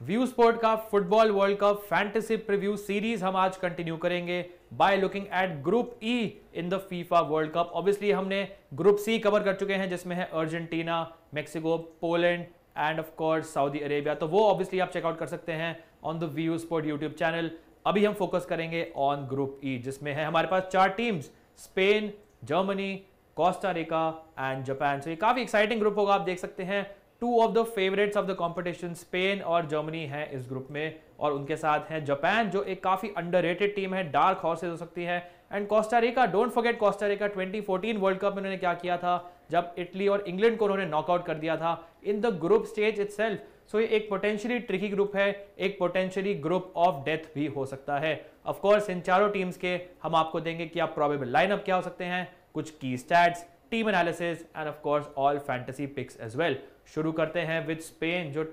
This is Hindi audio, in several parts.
व्यू स्पोर्ट का football world cup fantasy preview series हम आज कंटिन्यू करेंगे by looking at group E in the FIFA world cup. Obviously हमने ग्रुप सी कवर कर चुके हैं जिसमें है Argentina, Mexico, Poland and of course Saudi Arabia. तो वो ऑब्वियसली आप चेकआउट कर सकते हैं on the view sport YouTube channel. अभी हम फोकस करेंगे ऑन ग्रुप ई जिसमें है हमारे पास 4 teams, Spain, Germany, Costa Rica and Japan. तो ये काफी एक्साइटिंग ग्रुप होगा। आप देख सकते हैं 2 of the favourites of the competition Spain और जर्मनी है इस ग्रुप में, और उनके साथ है जापान जो एक काफी अंडररेटेड टीम है, डार्क हॉर्सेस हो सकती है, and Costa Rica. Don't forget Costa Rica 2014 world cup में उन्होंने क्या किया था जब इटली और इंग्लैंड को उन्होंने नॉकआउट कर दिया था in the group stage itself. So ये एक पोटेंशियली ट्रिकी ग्रुप है, एक पोटेंशियली ग्रुप ऑफ डेथ भी हो सकता है। ऑफ कोर्स इन चारों टीम्स के हम आपको देंगे कि आप प्रोबेबल लाइनअप क्या हो सकते हैं, कुछ की stats, team analysis and of course all fantasy picks as well. शुरू करते हैं विद स्पेन जो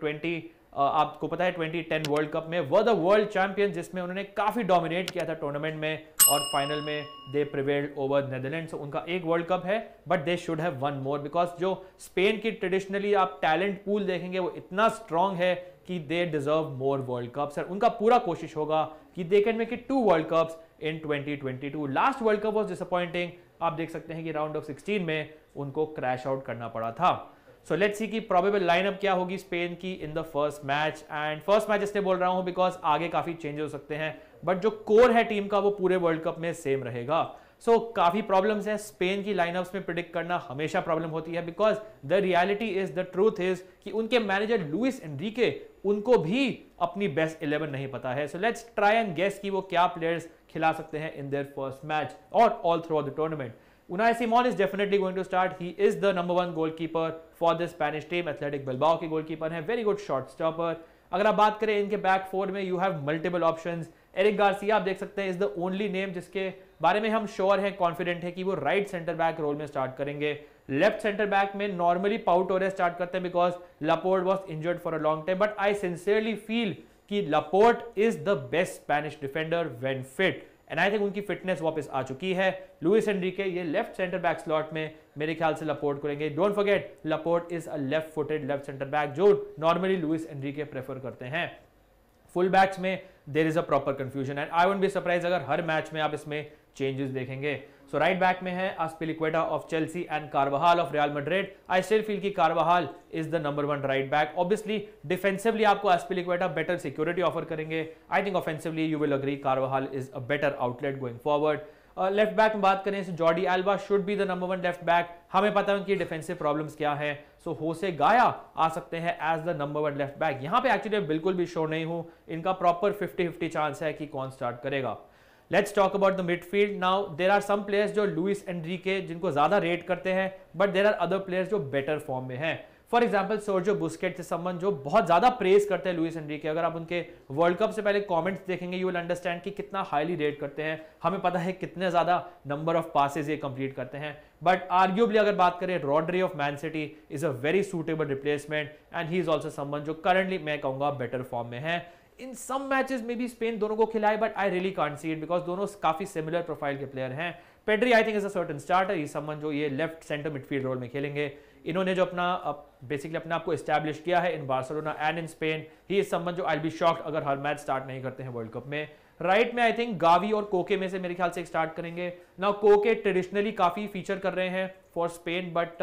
आपको पता है 2010 वर्ल्ड कप में वो द वर्ल्ड चैंपियन, जिसमें उन्होंने काफी डोमिनेट किया था टूर्नामेंट में और फाइनल में दे प्रिवेल्ड ओवर नेदरलैंड्स। उनका एक वर्ल्ड कप है but they should have one more, because जो स्पेन की ट्रेडिशनली आप टैलेंट पूल देखेंगे वो इतना स्ट्रांग है कि they deserve more world cups. उनका पूरा कोशिश होगा कि they can make it 2 world cups in 2022। Last world cup was disappointing. आप देख सकते हैं कि राउंड ऑफ 16 में उनको क्रैश आउट करना पड़ा था। सो लेट्स सी कि प्रोबेबल लाइनअप क्या होगी स्पेन की इन the first match. And first match इसलिए बोल रहा हूं बिकॉज आगे काफी चेंजेस हो सकते हैं, बट जो कोर है टीम का वो पूरे वर्ल्ड कप में सेम रहेगा। सो काफी प्रॉब्लम्स है स्पेन की लाइनअप्स में प्रिडिक्ट करना, हमेशा प्रॉब्लम होती है because the reality is, the truth is कि उनके मैनेजर लुइस एनरिके उनको भी अपनी बेस्ट 11 नहीं पता है। So let's try and guess कि वो क्या प्लेयर्स खिला सकते हैं इन देयर फर्स्ट मैच और all through the tournament. Unai Simon is definitely going to start. He is the number 1 goalkeeper for the Spanish team. Athletic Bilbao के goalkeeper हैं, very good shot stopper. अगर आप बात करें इनके बैक फोर में you have multiple options. Eric Garcia आप देख सकते हैं is the only name जिसके बारे में हम श्योर हैं, कॉन्फिडेंट है कि वो राइट सेंटर बैक रोल में स्टार्ट करेंगे। लेफ्ट सेंटर बैक में नॉर्मली पाउ टोरेस स्टार्ट करते हैं because Laporte was injured for a long time, but I sincerely feel कि Laporte is the best Spanish defender when fit and I think उनकी फिटनेस वापस आ चुकी है। लुइस एनरिके ये लेफ्ट सेंटर बैक स्लॉट में मेरे ख्याल से लापोर्ट करेंगे। Don't forget Laporte is a left footed left centre back जो नॉर्मली लुइस एनरिके प्रेफर करते हैं। फुल बैक्स में there is a proper confusion and I won't be surprise अगर हर मैच में आप इसमें चेंजेस देखेंगे। सो राइट बैक में है Azpilicueta of Chelsea and Carvajal of Real Madrid. I still feel कि Carvajal is the number 1 right back. Obviously defensively आपको आस्पिलिक्वेटा बेटर सिक्योरिटी ऑफर करेंगे। I think offensively you will agree Carvajal is a better outlet going forward. Left back में बात करें Jordi Alba should be the number 1 left back. हमें पता है उनकी डिफेंसिव प्रॉब्लम्स क्या है। सो होसे गाया आ सकते हैं as the number 1 left back. यहां पे एक्चुअली बिल्कुल भी श्योर नहीं हूं, इनका प्रॉपर 50-50 चांस है कि कौन स्टार्ट करेगा। Let's talk about the midfield now. There are some players जो लुइस एनरिके जिनको ज्यादा रेट करते हैं, but there are other players जो बेटर फॉर्म में हैं। फॉर एग्जाम्पल सर्जियो बुस्केट्स से संबंध जो बहुत ज्यादा प्रेज करते हैं लुइस एनरिके। अगर आप उनके वर्ल्ड कप से पहले कमेंट्स देखेंगे यू विल अंडरस्टैंड कि कितना हाईली रेट करते हैं। हमें पता है कितने ज्यादा नंबर ऑफ पासेस ये कंप्लीट करते हैं, बट आर्ग्यूबली अगर बात करें Rodri of man city is a very suitable replacement and he is also someone जो करंटली मैं कहूंगा बेटर फॉर्म में है। इन सम मैचेस में भी स्पेन दोनों को खिलाए, but I really can't see it because दोनों काफी सिमिलर प्रोफाइल के प्लेयर हैं। Pedri I think is a certain starter, he someone जो ये लेफ्ट सेंटर मिडफील्ड रोल में खेलेंगे। इन्होंने जो अपना बेसिकली अपने आप को एस्टैब्लिश किया है इन Barcelona and in Spain, he is someone जो आई बी शॉक्ड अगर हर मैच स्टार्ट नहीं करते हैं वर्ल्ड कप में। राइट में आई थिंक गावी और कोके में से मेरे ख्याल से एक स्टार्ट करेंगे। नाउ कोके ट्रेडिशनली काफी फीचर कर रहे हैं फॉर स्पेन, बट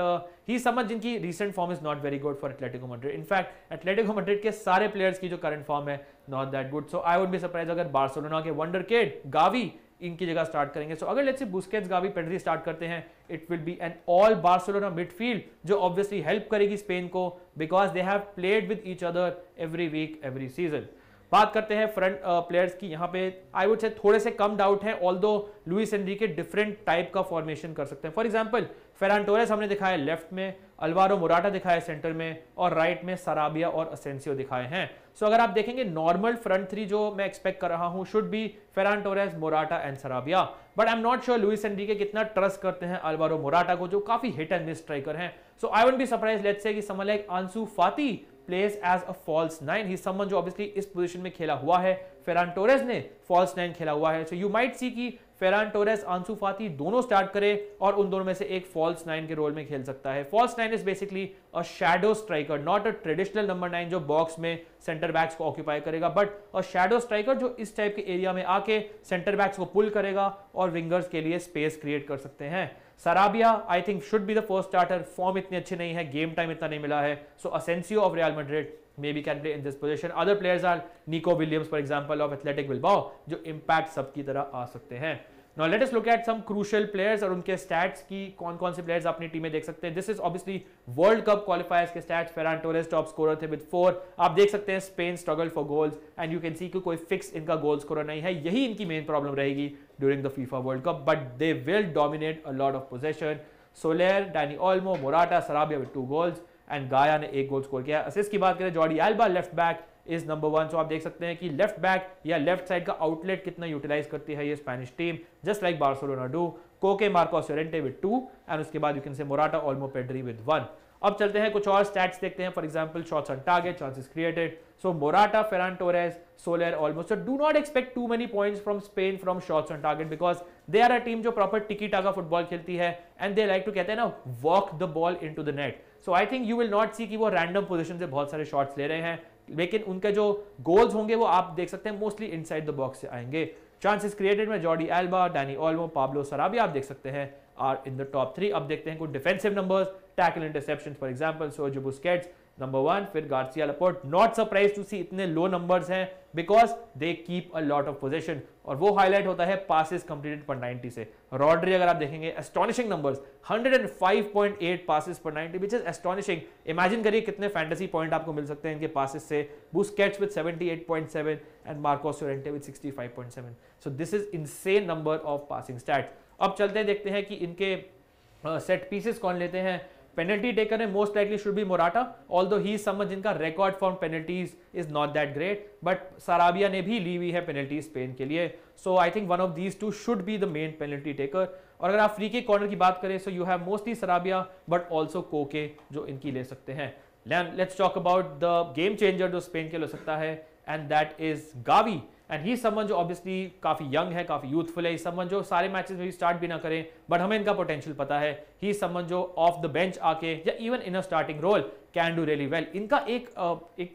ही समझ जिनकी recent form is not very good for Atletico Madrid. In fact Atletico Madrid के सारे प्लेयर्स की जो करंट फॉर्म है not that good. So I would be surprise अगर बार्सिलोना के वंडर किड गावी इनकी जगह स्टार्ट करेंगे। सो अगर लेट्स से बुस्केट्स गावी पेड्री स्टार्ट करते हैं, it will be an all Barcelona midfield जो ऑब्वियसली हेल्प करेगी स्पेन को because they have played with each other every week every season. बात करते हैं फ्रंट प्लेयर्स की। यहाँ पे आई वुड से थोड़े से कम डाउट है, although Luis Enrique different type का फॉर्मेशन कर सकते हैं। फॉर एग्जांपल फेरान टोरेस हमने दिखाया लेफ्ट में, अल्वारो मोराटा दिखाया सेंटर में, और राइट में सराबिया और असेंसियो दिखाए हैं। सो अगर आप देखेंगे नॉर्मल फ्रंट थ्री जो मैं एक्सपेक्ट कर रहा हूं should be Ferran Torres, Morata and सराबिया, but I am not sure Luis Enrique कितना ट्रस्ट करते हैं अल्वारो मोराटा को जो काफी हिट एंड मिस स्ट्राइकर हैं। So I wouldn't be surprise let's say कि someone like Ansu Fati plays as a false 9. He's someone जो obviously इस पोजीशन में खेला हुआ है. फेरान टोरेस ने false 9 खेला हुआ है. So you might see कि फेरान टोरेस, आंसू फाती दोनों स्टार्ट करे और उन दोनों में से एक फॉल्स 9 के रोल में खेल सकता है. False 9 is basically a shadow striker, not a traditional number 9 जो बॉक्स में सेंटर बैक्स को ऑक्यूपाई करेगा, बट अ शैडो स्ट्राइकर जो इस टाइप के एरिया में आके सेंटर बैक्स को पुल करेगा और विंगर्स के लिए स्पेस क्रिएट कर सकते हैं. Sarabia, I think should be the first starter. Form इतनी अच्छी नहीं है, गेम टाइम इतना नहीं मिला है. So Asensio of Real Madrid maybe can play in this position. Other players are Nico Williams, for example, of Athletic Bilbao, जो impact सबकी तरह आ सकते हैं. Now let us look at some crucial players और उनके stats की कौन-कौन से players अपनी टीम में देख सकते हैं. This is obviously World Cup qualifiers के stats. Ferran Torres top scorer थे with 4. आप देख सकते हैं Spain struggle for goals and you can see कि कोई fix इनका goal scorer नहीं है. यही इनकी main problem रहेगी during the FIFA World Cup, but they will dominate a lot of possession. Soler, Dani Olmo, Morata, Sarabia with 2 goals and Gaia ने 1 गोल स्कोर किया. असिस्ट की बात करें, Jordi Elba left back is number 1. सो आप देख सकते हैं कि लेफ्ट बैक या लेफ्ट साइड का आउटलेट कितना यूटिलाइज करती है ये Spanish team, just like Barcelona do. कोके, मार्कोस योरेंटे विद 2 एंड उसके बाद यू कैन से मोराटा, ओल्मो, पेड्री विद 1. अब चलते हैं कुछ और स्टैट्स देखते हैं. For example shots on target, chances created. So Morata, Ferran Torres, solar, Olmo. So do not expect too many points from Spain from shots on target because they are a team जो प्रॉपर टिकी टाका फुटबॉल खेलती है एंड दे लाइक टू, कहते हैं ना, walk the ball into the net. So I think you will not see कि वो रैंडम पोजीशन से बहुत सारे शॉट्स ले रहे हैं, लेकिन उनके जो गोल्स होंगे वो आप देख सकते हैं मोस्टली इनसाइड द बॉक्स से आएंगे. चांसेस क्रिएटेड में Jordi Elba, Danny Olmo, Pablo सराबिया आप देख सकते हैं आर इन द टॉप 3. अब देखते हैं कुछ defensive numbers. Tackle interceptions for example Sergio Busquets number 1, फिर Garcia Laporte. Not surprise to see इतने लो नंबर्स हैं because they keep a lot of position और वो हाईलाइट होता है पासेस कंप्लीटेड पर 90 से. रॉड्री अगर आप देखेंगे, एस्टॉनिशिंग नंबर्स, 105.8 पासेस पर 90 व्हिच इज एस्टॉनिशिंग. इमेजिन करिए कितने फैंटेसी पॉइंट आपको मिल सकते हैं इनके पासेस से. Busquets with 78.7 and Marcos Llorente with 65.7. So this is insane number of passing stats. अब चलते हैं, देखते हैं कि इनके सेट पीसेस कौन लेते हैं. पेनल्टी टेकर है, most likely should be Morata, although he समझ जिनका record from penalties is not that great, but Sarabia ने भी ली हुई है पेनल्टी स्पेन के लिए. So I think one of these two should be the main penalty taker. और अगर आप फ्री किक कॉर्नर की बात करें, so you have mostly Sarabia but also Koke जो इनकी ले सकते हैं. Let's talk about the game changer जो स्पेन के ले सकता है and that is Gavi. And he someone जो ऑब्वियसली काफी यंग है, काफी यूथफुल है. समवन जो सारे मैचेस में भी स्टार्ट भी ना करें बट हमें इनका पोटेंशियल पता है. ही समवन जो ऑफ द बेंच आके या even in a starting role can do really well. इनका एक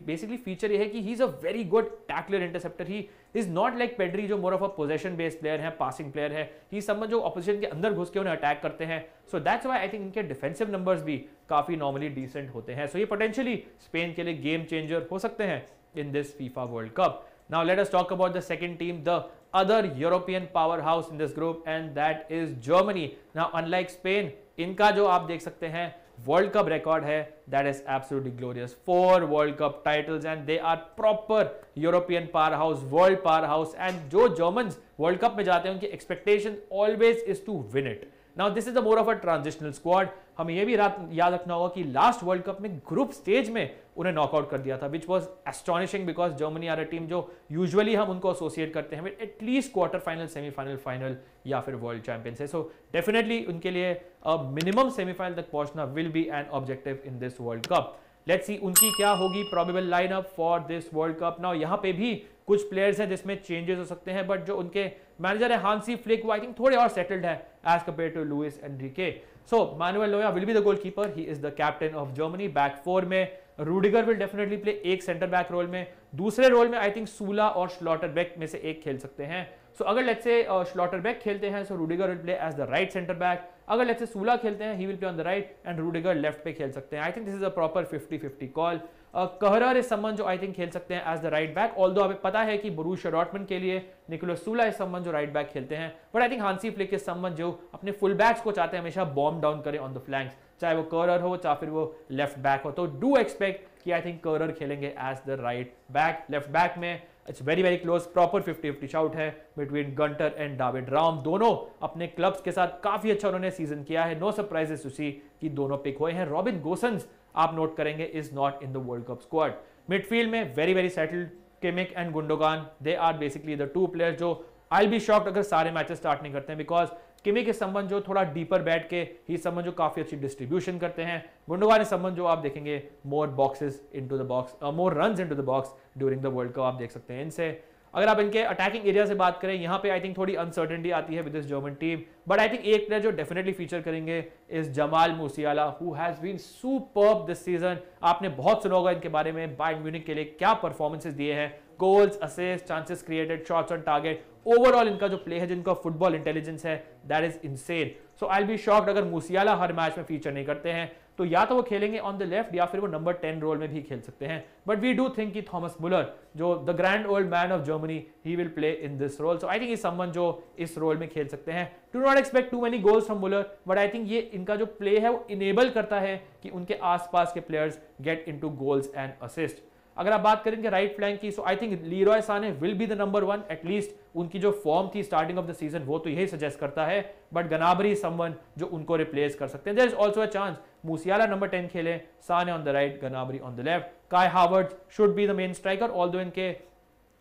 बेसिकली फीचर ये है कि he is a very good tackler, interceptor. He is not like Pedri जो more of a possession based player है, पासिंग प्लेयर है. ही समवन जो ऑपोजिशन के अंदर घुस के उन्हें अटैक करते हैं. So that's why I think इनके डिफेंसिव नंबर्स भी काफी नॉर्मली डिसेंट होते हैं. सो ये पोटेंशियली स्पेन के लिए गेम चेंजर हो सकते हैं in this FIFA World Cup. Now let us talk about the second team, the other European powerhouse in this group, and that is Germany. Now unlike Spain, इनका जो आप देख सकते हैं वर्ल्ड कप रिकॉर्ड है, that is absolutely glorious. 4 world cup titles and they are proper European powerhouse, world powerhouse. And जो Germans वर्ल्ड कप में जाते हैं उनकी expectation always is to win it. Now this is the more of a transitional squad. हमें यह भी याद रखना होगा कि लास्ट वर्ल्ड कप में ग्रुप स्टेज में उन्हें नॉकआउट कर दिया था, which was astonishing because Germany are a team जो यूजुअली हम उनको एसोसिएट करते हैं with at least quarter final, semifinal, final या फिर वर्ल्ड चैंपियन से. सो डेफिनेटली उनके लिए मिनिमम सेमीफाइनल तक पहुंचना will be an objective in this world cup. Let's see उनकी क्या होगी probable lineup for this world cup. Now यहाँ पे भी कुछ प्लेयर्स हैं जिसमें चेंजेस हो सकते हैं, बट जो उनके मैनेजर है हांसी फ्लिक वो आई थिंक थोड़े और सेटल्ड है as compare to Luis Enrique. So Manuel Neuer will be the goalkeeper, he is the captain of Germany. Back 4 में रूडिगर विल डेफिनेटली प्ले एक सेंटर बैक रोल में. दूसरे रोल में आई थिंक सूला और श्लॉटरबेक में से एक खेल सकते हैं. सो अगर लेट्स से श्लॉटरबेक खेलते हैं, so Rudiger will play as the right centre back. अगर लेट्स से सूला खेलते हैं, he will play on the right and Rudiger left पे खेल सकते हैं. I think this is a proper 50-50 call. Kehrer is someone जो आई थिंक खेल सकते हैं as the right back, although हमें पता है कि बोरुसिया डॉर्टमुंड के लिए निकोलस सूला इस समवन जो राइट बैक खेलते हैं, but I think Hansi Flick इस समवन जो अपने फुल बैक्स को चाहते हैं हमेशा बॉम्ब डाउन करें ऑन द फ्लैंक्स, चाहे वो कहरर हो चाहे फिर वो लेफ्ट बैक हो. तो डू एक्सपेक्ट कि आई थिंक कहरर खेलेंगे as the right back. Left back में it's very very close, proper 50-50 shout है between Gunter and David Raum. दोनों अपने क्लब्स के साथ काफी अच्छा उन्होंने सीजन किया है. नो सरप्राइजेस टू सी कि दोनों पिक हुए हैं. रॉबिन गोसन्स आप नोट करेंगे is not in the world cup squad. Midfield में very very settled Kimmich and Gundogan, they are basically the 2 players जो आई विल बी शॉक्ड अगर सारे मैचेस स्टार्ट नहीं करते हैं बिकॉज किमिक इस संबंध जो थोड़ा डीपर बैठ के ही संबंध जो काफी अच्छी डिस्ट्रीब्यूशन करते हैं। गुंडोगान इस संबंध जो आप देखेंगे more boxes into the box, more runs into the box during the world cup, आप देख सकते हैं इनसे। अगर आप इनके अटैकिंग एरिया से बात करें, यहाँ पे आई थिंक थोड़ी अनसर्टेनिटी आती है with this German team, but I think एक प्लेयर जो डेफिनेटली फीचर करेंगे is Jamal Musiala, who has been superb this season. आपने बहुत सुना होगा इनके बारे में, बायर्न म्यूनिख के लिए क्या परफॉर्मेंसेस दिए हैं, goals, assist, chances created, shots on target, overall इनका जो प्ले है, जिनका फुटबॉल इंटेलिजेंस है, that is insane. So I will be shocked अगर मूसियाला हर मैच में फीचर नहीं करते हैं, तो या तो वो खेलेंगे ऑन द लेफ्ट या फिर वो नंबर 10 रोल में भी खेल सकते हैं। बट वी डू थिंक कि थॉमस मुलर, जो the grand old man of Germany, he will play in this role. So I think इस समवन जो इस रोल में खेल सकते हैं। Do not expect too many goals from Muller, but I think ये इनका जो प्ले है वो इनेबल करता है कि उनके आसपास के players get into goals and assist. अगर आप बात करेंगे राइट फ्लैंक की, so I think Leroy Sane will be the number 1, at least उनकी जो फॉर्म थी स्टार्टिंग ऑफ द सीजन वो तो यही सजेस्ट करता है, बट गनाबरी समवन जो उनको रिप्लेस कर सकते हैं। There is also a chance Musiala number 10 खेले, Sane on the right, Gnabry on the left. Kai Havertz should be the main striker, although इनके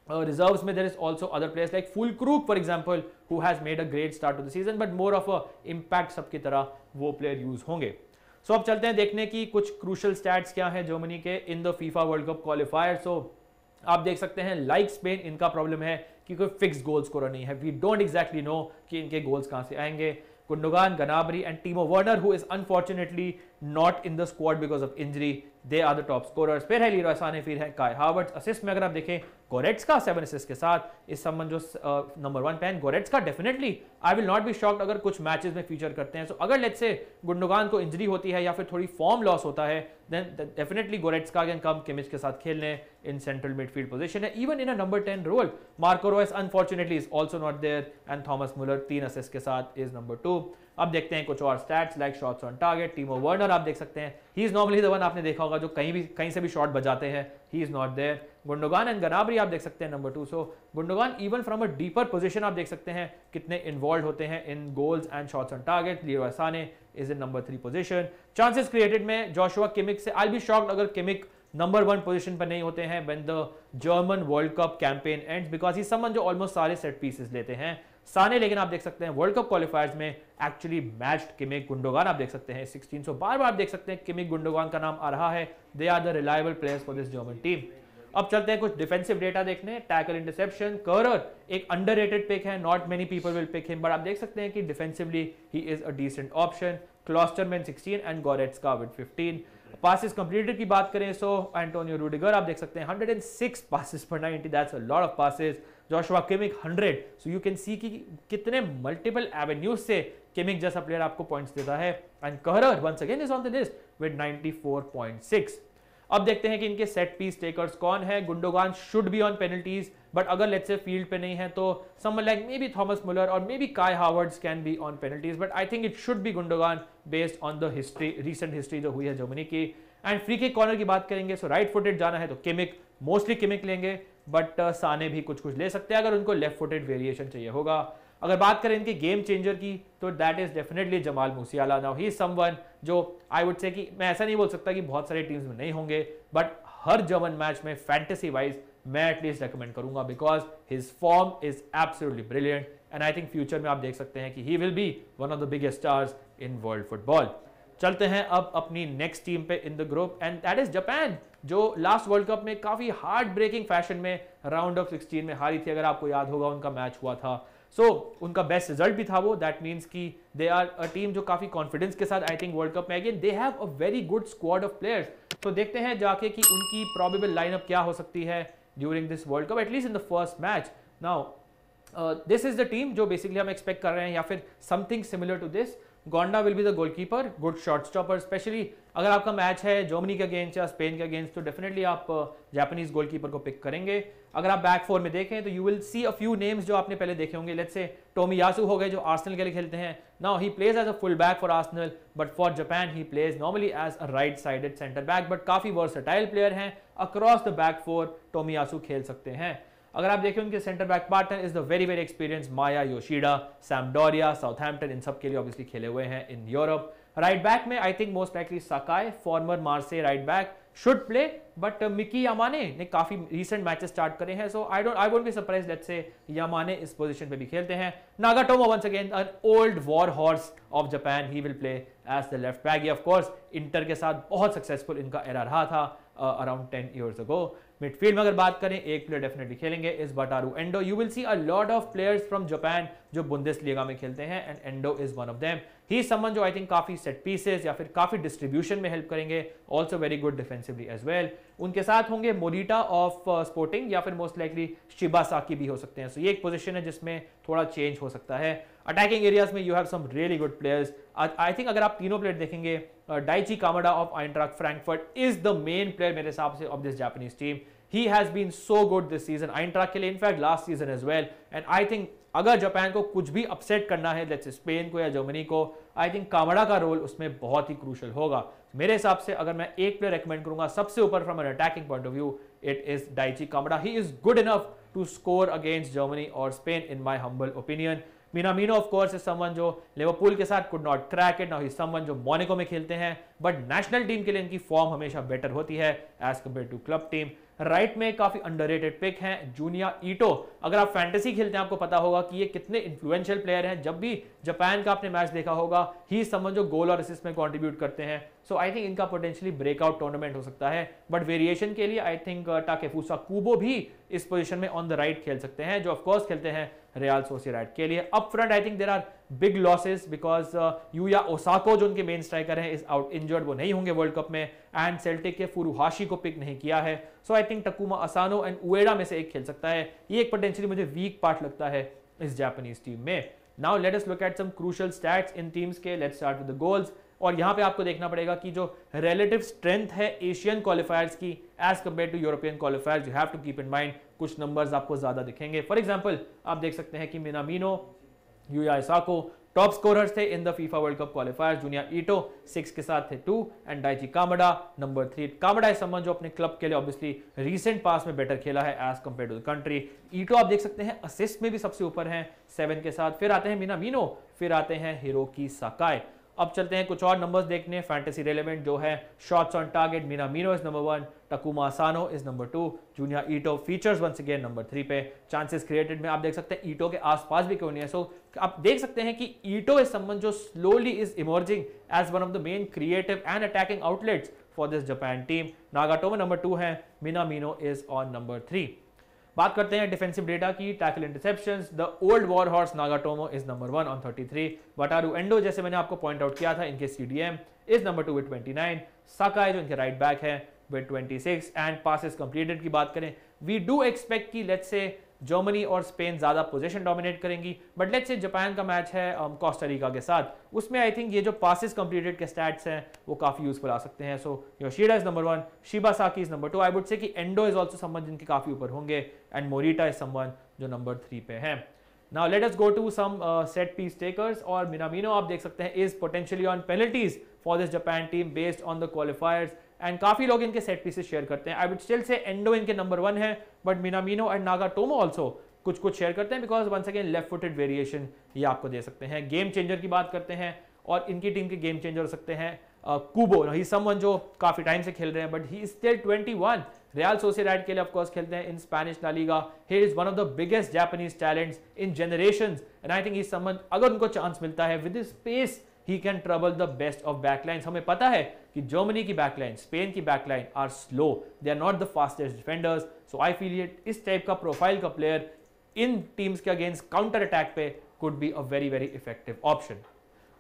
reserves में there is also other players like Fulkrug for example who has made a great start to the season but more of a impact sub की तरह वो player use होंगे। सो अब चलते हैं देखने की कुछ क्रूशल स्टैट्स क्या है जर्मनी के in the FIFA world cup qualifier. So आप देख सकते हैं लाइक स्पेन इनका प्रॉब्लम है कि कोई फिक्स गोल स्कोरर नहीं है। वी डोंट एग्जैक्टली नो कि इनके गोल्स कहां से आएंगे। Gundogan, Gnabry and Timo Werner who is unfortunately not in the squad because of injury, they are the top scorers. फिर है लीरॉय साने, फिर है काय हावर्ट्ज। असिस्ट में अगर आप देखें गोरेट्स्का 7 असिस्ट के साथ इस संबंध जो नंबर 1 पे है Goretzka, definitely I will not be shocked अगर कुछ मैचेस में फीचर करते हैं। सो अगर लेट्स से गुंडोगान को इंजरी होती है या फिर थोड़ी फॉर्म लॉस होता है, then definitely Goretzka can come Kimmich के साथ खेलने इन सेंट्रल मिडफील्ड पोजीशन है, even in a number 10 role. Marco Reus unfortunately is also not there and Thomas Muller 3 assist के साथ इज नंबर 2। अब देखते हैं कुछ और stats like shots on target. टीमो Werner आप देख सकते हैं, he is normally the one, आपने देखा होगा जो कहीं से भी शॉट बजाते हैं, he is not there. Gundogan and Gnabry आप देख सकते हैं number 2। So Gundogan even from a deeper position आप देख सकते हैं कितने इन्वॉल्व होते हैं in goals and shots on target. Leroy Sane is in number 3 position. Chances created में जोशुआ किमिक से आई बी शॉक्ड अगर किमिक नंबर 1 पोजीशन पर नहीं होते हैं when the German world cup campaign ends, because he someone जो ऑलमोस्ट सारे सेट पीसेस लेते हैं। साने लेकिन आप देख सकते हैं वर्ल्ड कप क्वालिफायर्स में एक्चुअली मैच्ड किमिक। गुंडोगान आप देख सकते हैं 16, सो बार बार आप देख सकते हैं किमिक गुंडोगान का नाम आ रहा है। They are the reliable players for this German team. अब चलते हैं कुछ डिफेंसिव डेटा देखने। टैकल, इंटरसेप्शन, कर्रर एक अंडररेटेड पिक है, not many people will pick him, but आप देख सकते हैं कि defensively he is a decent option. Klostermann 16 and Goretzka with 15। Passes completed की बात करें सो एंटोनियो रूडिगर आप देख सकते हैं 106 पासेस पर 90, that's a lot of passes. Joshua Kimmich 100, so you can see कि कितने मल्टीपल एवेन्यूज से किमिक जैसा प्लेयर आपको पॉइंट्स देता है। And Kehrer once again is on the list with 94.6। अब देखते हैं कि इनके सेट पीस टेकर्स कौन है। Gundogan should be on penalties, but अगर लेट्स से फील्ड पे नहीं है तो someone like maybe Thomas Muller और maybe Kai Havertz can be on penalties, but I think it should be Gundogan based on the history, recent history जो हुई है जर्मनी की। एंड फ्री किक कॉर्नर की बात करेंगे सो राइट फुटेड जाना है तो किमिक, मोस्टली किमिक लेंगे, बट साने भी कुछ ले सकते हैं अगर उनको लेफ्ट फुटेड वेरिएशन चाहिए होगा। अगर बात करें इनके गेम चेंजर की तो that is definitely Jamal मूसियाला। Now he is someone जो आई वुड से कि मैं ऐसा नहीं बोल सकता कि बहुत सारे टीम्स में नहीं होंगे, बट हर जर्मन मैच में फैंटेसी वाइज मैं एटलीस्ट रेकमेंड करूंगा because his form is absolutely brilliant and I think future में आप देख सकते हैं कि he will be one of the biggest stars in world football. चलते हैं अब अपनी नेक्स्ट टीम पे इन the group and that is Japan, जो लास्ट वर्ल्ड कप में काफी हार्ड ब्रेकिंग फैशन में राउंड ऑफ 16 में हारी थी। अगर आपको याद होगा उनका मैच हुआ था, सो उनका बेस्ट रिजल्ट भी था वो। दैट मीन्स कि दे आर अ टीम जो काफी कॉन्फिडेंस के साथ आई थिंक वर्ल्ड कप में again they have a very good squad of players. तो देखते हैं जाके कि उनकी प्रोबेबल लाइनअप क्या हो सकती है during this world cup, at least in the first match. Now this is the team जो बेसिकली हम एक्सपेक्ट कर रहे हैं या फिर something similar to this. Gonda will be the goalkeeper, good shot stopper, especially अगर आपका मैच है जर्मनी के अगेंस्ट या स्पेन के अगेंस्ट तो डेफिनेटली आप जापानीज गोलकीपर को पिक करेंगे। अगर आप बैक फोर में देखें तो you will see a few names जो आपने पहले देखे होंगे। लेट्स से टोमियासु हो गए जो आर्सेनल के लिए खेलते हैं। Now he plays as a full back for Arsenal, but for Japan he plays normally as a right sided centre back, but काफी वर्सेटाइल प्लेयर हैं। Across the back four Tomiyasu खेल सकते हैं। अगर आप देखें उनके centre back partner is the very very experience Maya Yoshida, Sampdoria, Southampton, इन सब के लिए ऑब्वियसली खेले हुए हैं इन यूरोप। राइट बैक में I think most likely Sakai, former Marseille right back, should play, but Miki Yamane ने काफी रीसेंट मैचेस स्टार्ट करे हैं, so I won't be surprised let's say Yamane इस पोजीशन पे भी खेलते हैं। Nagatomo once again an old war horse of Japan, he will play as the left back. ये ऑफ कोर्स इंटर के साथ बहुत सक्सेसफुल इनका एरा रहा था अराउंड 10 years ago। मिडफील्ड में अगर बात करें एक प्लेयर डेफिनेटली खेलेंगे इस Wataru Endo. You will see a lot of players from Japan जो बुंदेसलीगा में खेलते हैं and Endo is one of them. He someone जो आई थिंक काफी सेट पीसेस या फिर काफी डिस्ट्रीब्यूशन में हेल्प करेंगे, also very good defensively as well. उनके साथ होंगे मोरिटा ऑफ स्पोर्टिंग या फिर मोस्ट लाइकली शिबासाकी भी हो सकते हैं। सो ये एक पोजीशन है जिसमें थोड़ा चेंज हो सकता है। अटैकिंग एरियाज में you have some really good players. I think अगर आप तीनों प्लेयर देखेंगे, Daichi Kamada of Eintracht Frankfurt is the main player मेरे हिसाब से of this Japanese team. He has been so good this season, Eintracht के लिए, in fact last season as well. And I think अगर जापान को कुछ भी अपसेट करना है, लेट्स से स्पेन को या जर्मनी को, आई थिंक कामाडा का रोल उसमें बहुत ही क्रूशल होगा। मेरे हिसाब से अगर मैं एक प्लेयर रेकमेंड करूंगा सबसे ऊपर from an attacking point of view, it is Daichi Kamada. He is good enough to score against Germany और Spain in my humble opinion. Minamino of course is someone जो लिवरपूल के साथ could not crack it, now he is someone जो मोनाको में खेलते हैं, बट नेशनल टीम के लिए इनकी फॉर्म हमेशा बेटर होती है as compare to club team. Right में काफी अंडररेटेड पिक है जूनिया ईटो। अगर आप फैंटेसी खेलते हैं आपको पता होगा कि ये कितने इन्फ्लुएंशियल प्लेयर हैं। जब भी जापान का आपने मैच देखा होगा, ही समवन जो गोल और असिस्ट में कंट्रीब्यूट करते हैं। सो आई थिंक इनका पोटेंशियली ब्रेकआउट टूर्नामेंट हो सकता है, बट वेरिएशन के लिए आई थिंक टाकेफुसा कुबो भी इस पोजीशन में ऑन द राइट खेल सकते हैं, जो ऑफकोर्स खेलते हैं रियल सोसिएडाड के लिए। Up front I think there are big losses because Yuya Osako जो उनके मेन स्ट्राइकर हैं इज आउट इंजर्ड, वो नहीं होंगे वर्ल्ड कप में। एंड सेल्टिक के फुरुहाशी को पिक नहीं किया है, सो आई थिंक टकुमा असानो एंड उएडा में से एक खेल सकता है। ये एक पोटेंशियली मुझे वीक पार्ट लगता है इस जापानीज टीम में। Now let us look at some crucial stats in teams के। Let's start with the goals. और यहां पे आपको देखना पड़ेगा कि जो रिलेटिव स्ट्रेंथ है एशियन क्वालिफायर्स की as compare to European qualifiers, you have to keep in mind कुछ नंबर्स आपको ज्यादा दिखेंगे। फॉर एग्जांपल आप देख सकते हैं कि Minamino, Yuya Osako top scorers थे in the FIFA world cup qualifiers. Junya Ito 6 के साथ थे 2 and Daichi Kamada number 3। Kamada is someone जो अपने क्लब के लिए ऑब्वियसली रीसेंट पास में बेटर खेला है as compare to the country. Ito आप देख सकते हैं असिस्ट में भी सबसे ऊपर हैं 7 के साथ। फिर आते हैं मिनामिनो, फिर आते हैं हिरोकी साकाई। अब चलते हैं कुछ और नंबर्स देखने फैंटेसी रेलेवेंट जो है। Shots on target Minamino is number 1, Takuma Asano is number 2, Junya Ito features once again number 3 पे। चांसेस क्रिएटेड में आप देख सकते हैं ईटो के आसपास भी क्यों नहीं है। सो आप देख सकते हैं कि ईटो इज समवन जो slowly is emerging as one of the main creative and attacking outlets for this Japan team. Nagatomo number 2 है, मिनामिनो इज ऑन नंबर 3। बात करते हैं डिफेंसिव डेटा की। Tackle interceptions, the old war horse Nagatomo is number 1 on 33। Wataru Endo जैसे मैंने आपको पॉइंट आउट किया था इनके CDM is number 2 with 29। Sakai जो इनके राइट बैक है विद 26। एंड पासेस कंप्लीटेड की बात करें, वी डू एक्सपेक्ट कि लेट्स से जर्मनी और स्पेन ज्यादा पोजीशन डोमिनेट करेंगी, बट लेट्स से जापान का मैच है कोस्टा रिका के साथ, उसमें आई थिंक ये जो पासेस कंप्लीटेड के स्टैट्स हैं वो काफी यूजफुल आ सकते हैं। So Yoshida is number 1, Shibasaki is number 2। I would say कि एंडो इज आल्सो समवन जिनके काफी ऊपर होंगे एंड मोरिटा इज समवन जो नंबर 3 पे है। Now let us go to some set piece takers. और मिनामिनो आप देख सकते हैं is potentially on penalties for this Japan team based on the qualifiers and काफी लोग इनके सेट पीसेस शेयर करते हैं। I would still say Endo इनके नंबर 1 है, but Minamino and Nagatomo also कुछ शेयर करते हैं because once again left footed variation ये आपको दे सकते हैं। गेम चेंजर की बात करते हैं और इनकी टीम के गेम चेंजर हो सकते हैं कुबो, ही समवन जो काफी टाइम से खेल रहे हैं but he is still 21। Real Sociedad के लिए ऑफ कोर्स खेलते हैं in Spanish La Liga. He is one of the biggest Japanese talents in generations and I think he someone अगर उनको चांस मिलता है with space he can trouble the best of backlines। हमें पता है कि जर्मनी की बैकलाइन, स्पेन की backline are slow, they are not the fastest defenders. So I feel इस टाइप का प्रोफाइल का प्लेयर इन टीम्स के अगेंस्ट काउंटर अटैक पे could be a very very effective option.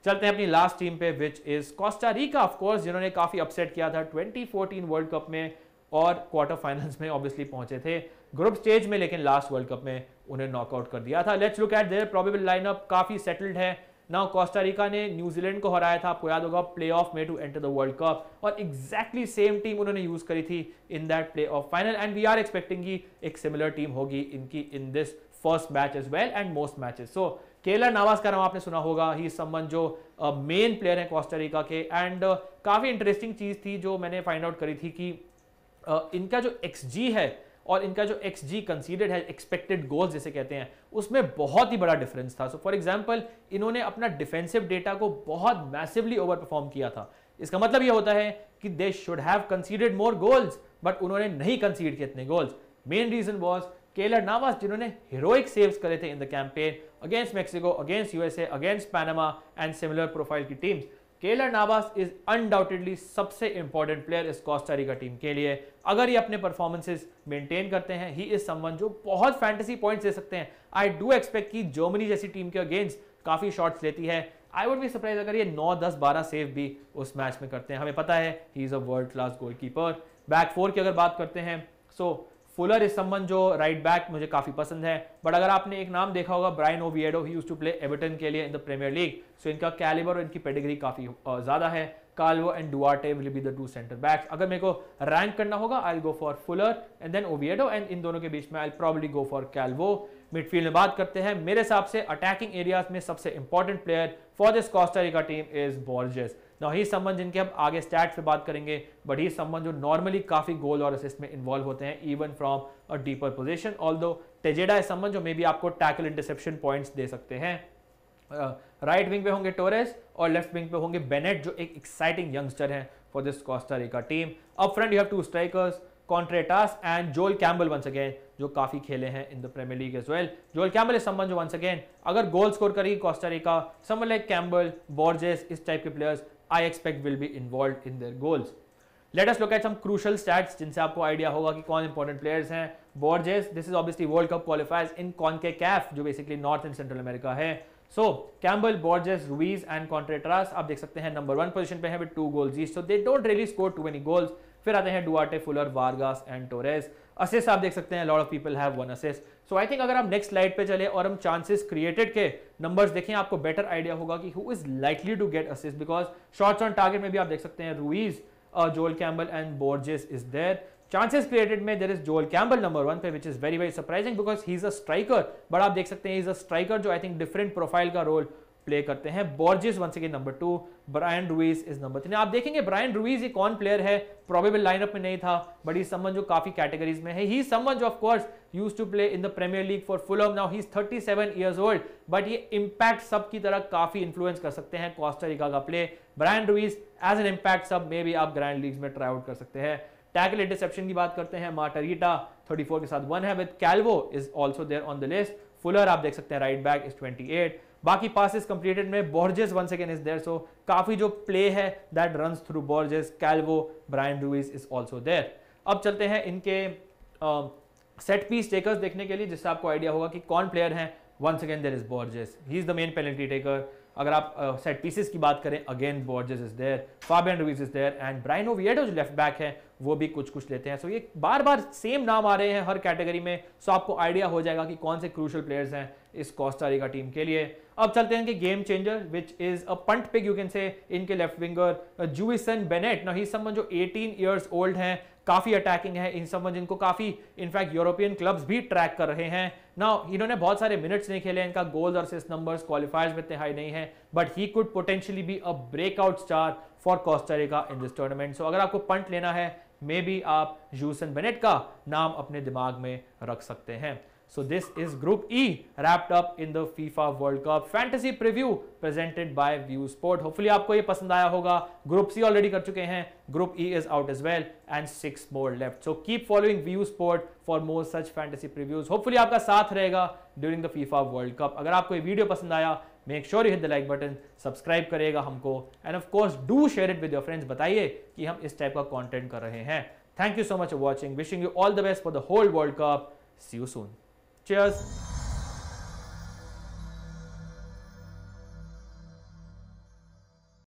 चलते हैं अपनी लास्ट टीम पे which is Costa Rica, of course जिन्होंने काफी अपसेट किया था 2014 वर्ल्ड कप में और क्वार्टर फाइनल्स में ऑब्वियसली पहुंचे थे ग्रुप स्टेज में, लेकिन लास्ट वर्ल्ड कप में उन्हें नॉकआउट कर दिया था। Let's look at their probable lineup, काफी सेटल्ड है। नाउ कोस्टा रिका ने न्यूजीलैंड को हराया था, आपको याद होगा, प्लेऑफ में to enter the world cup, और एग्जैक्टली सेम टीम उन्होंने यूज करी थी in that playoff final and we are expecting कि एक सिमिलर टीम होगी इनकी in this first match as well and most matches. So Keller Navas का नाम आपने सुना होगा, ही समवन जो मेन प्लेयर है कोस्टा रिका के एंड काफी इंटरेस्टिंग चीज थी जो मैंने फाइंड आउट करी थी कि इनका जो XG है और इनका जो XG कंसीडर्ड है, एक्सपेक्टेड गोल्स जिसे कहते हैं, उसमें बहुत ही बड़ा डिफरेंस था। सो फॉर एग्जांपल इन्होंने अपना डिफेंसिव डेटा को बहुत मैसिवली ओवर परफॉर्म किया था। इसका मतलब ये होता है कि they should have considered more goals, but उन्होंने नहीं कंसीड किए इतने goals. Main reason was Keller Navas, जिन्होंने हीरोइक सेव्स करे थे in the campaign against Mexico, against USA, against Panama and similar profile की teams. Keller Navas is undoubtedly सबसे इंपॉर्टेंट प्लेयर इस कोस्टा रिका टीम के लिए। अगर ये अपने परफॉर्मेंसेस मेंटेन करते हैं, ही इज समवन जो बहुत फैंटेसी पॉइंट्स दे सकते हैं। आई डू एक्सपेक्ट कि जर्मनी जैसी टीम के अगेंस्ट काफी शॉट्स लेती है। आई वुड बी सरप्राइज अगर ये 9, 10, 12 सेव भी उस मैच में करते हैं। हमें पता है ही is a world class goalkeeper. Back four की अगर बात करते हैं, सो फुलर इज समवन जो राइट बैक मुझे काफी पसंद है, बट अगर आपने एक नाम देखा होगा Bryan Oviedo, he used to play Everton के लिए in the premiere League, so इनका कैलिबर और इनकी पेडिग्री काफी ज्यादा है। Calvo and Duarte will be the 2 centre backs. अगर मेरे को रैंक करना होगा, I will go for Fuller and then Oviedo, and इन दोनों के बीच में I will probably go for Calvo. Midfield में बात करते हैं, मेरे हिसाब से अटैकिंग एरियाज में सबसे important player for this Costa Rica team is Borges. Now he someone जिनके हम आगे स्टैट्स पे बात करेंगे, बट ही समवन जो नॉर्मली काफी गोल और असिस्ट में इन्वॉल्व होते हैं even from a deeper position. Although Tejeda is someone जो मे बी आपको टैकल इंटरसेप्शन पॉइंट्स दे सकते हैं। राइट विंग पे होंगे टोरेस और लेफ्ट विंग पे होंगे बेनेट, जो एक एक्साइटिंग यंगस्टर हैं for this Costa Rica team. Up front you have 2 strikers, Contreras and Joel Campbell once again, जो काफी खेले हैं in the premiere League as well. Joel Campbell is someone जो वंस अगेन अगर गोल स्कोर करेगी Costa Rica, someone like Campbell, Borges, इस टाइप के players I expect will be involved in their goals. Let us look at some crucial stats जिनसे आपको आइडिया होगा कि कौन इंपॉर्टेंट प्लेयर्स हैं। Borges, this is obviously World cup qualifiers in CONCACAF, जो basically North and Central America है। So Campbell, Borges, Ruiz and Contreras आप देख सकते हैं नंबर 1 पोजीशन पे है with 2 goals each, so they don't really score too many goals. फिर आते हैं Duarte, Fuller, Vargas and Torres. Assist आप देख सकते हैं, lot of people have 1 assist. So I think अगर हम नेक्स्ट स्लाइड पे चले और हम चांसेस क्रिएटेड के नंबर्स देखें, आपको बेटर आइडिया होगा कि who is likely to get assist, because shots on target में भी आप देख सकते हैं Ruiz, Joel Campbell and Borges is there. Chances created में there is Joel Campbell number 1 पे, which is very very surprising because he is a striker, but आप देख सकते हैं ही इज अ स्ट्राइकर जो आई थिंक डिफरेंट प्रोफाइल का रोल प्ले करते हैं। Borges once again number 2, Brian Ruiz is number 3। आप देखेंगे ब्रायन रुइज एक कौन प्लेयर है, प्रोबेबल लाइनअप में नहीं था, बट ही समवन जो काफी कैटेगरीज में है। ही समवन जो of course used to play in the premiere league for Fulham, now he is 37 years old, but ये इंपैक्ट सब की तरह काफी इन्फ्लुएंस कर सकते हैं कोस्टा रिका का play. Bryan Ruiz as an impact sub मे भी आप ग्रैंड लीग्स में ट्राई आउट कर सकते हैं। टैकल इंटरसेप्शन की बात करते हैं, मार्टारिटा 34 के साथ 1 है, with Calvo is also there on the list. Fuller आप देख सकते हैं राइट बैक इज 28। बाकी पासेस कंप्लीटेड में Borges once again is there, so काफी जो प्ले है that runs through Borges, Calvo, Bryan Ruiz is also there. अब चलते हैं इनके सेट पीस टेकर्स देखने के लिए, जिससे आपको आइडिया होगा कि कौन प्लेयर हैं। Once again there is Borges, he is the main penalty taker. अगर आप सेट पीसेस की बात करें, again Borges is there, Fabian Ruiz is there and Bryan Oviedo जो लेफ्ट बैक है वो भी कुछ लेते हैं। सो ये बार बार सेम नाम आ रहे हैं हर कैटेगरी में, सो आपको आइडिया हो जाएगा कि कौन से क्रूशियल प्लेयर्स हैं इस कोस्टा रिका टीम के लिए। अब चलते हैं इनके game changer which is a पंट पिग यू कैन से, इनके left winger Jewison Bennette. Now he is someone जो 18 इयर्स ओल्ड हैं, काफी अटैकिंग है, इन समवन जिनको काफी इनफैक्ट यूरोपियन क्लब्स भी ट्रैक कर रहे हैं। नाउ इन्होंने बहुत सारे मिनट्स नहीं खेले, इनका गोल्स और असिस्ट नंबर्स क्वालिफायर्स में इतने हाई नहीं है, but he could potentially be a breakout star for Costa Rica in this tournament. So अगर आपको पंट लेना है, मे बी आप जुइसन बेनेट का नाम अपने दिमाग में रख सकते हैं। So this is Group E wrapped up in the FIFA World Cup Fantasy Preview presented by View Sport. Hopefully आपको ये पसंद आया होगा। Group C already कर चुके हैं, Group E is out as well and 6 more left. So keep following View Sport for more such fantasy previews. Hopefully आपका साथ रहेगा during the FIFA World Cup. अगर आपको ये वीडियो पसंद आया, make sure you hit the like button, subscribe करेगा हमको and of course do share it with your friends. बताइए कि हम इस टाइप का content कर रहे हैं। Thank you so much for watching. Wishing you all the best for the whole World Cup. See you soon. Cheers.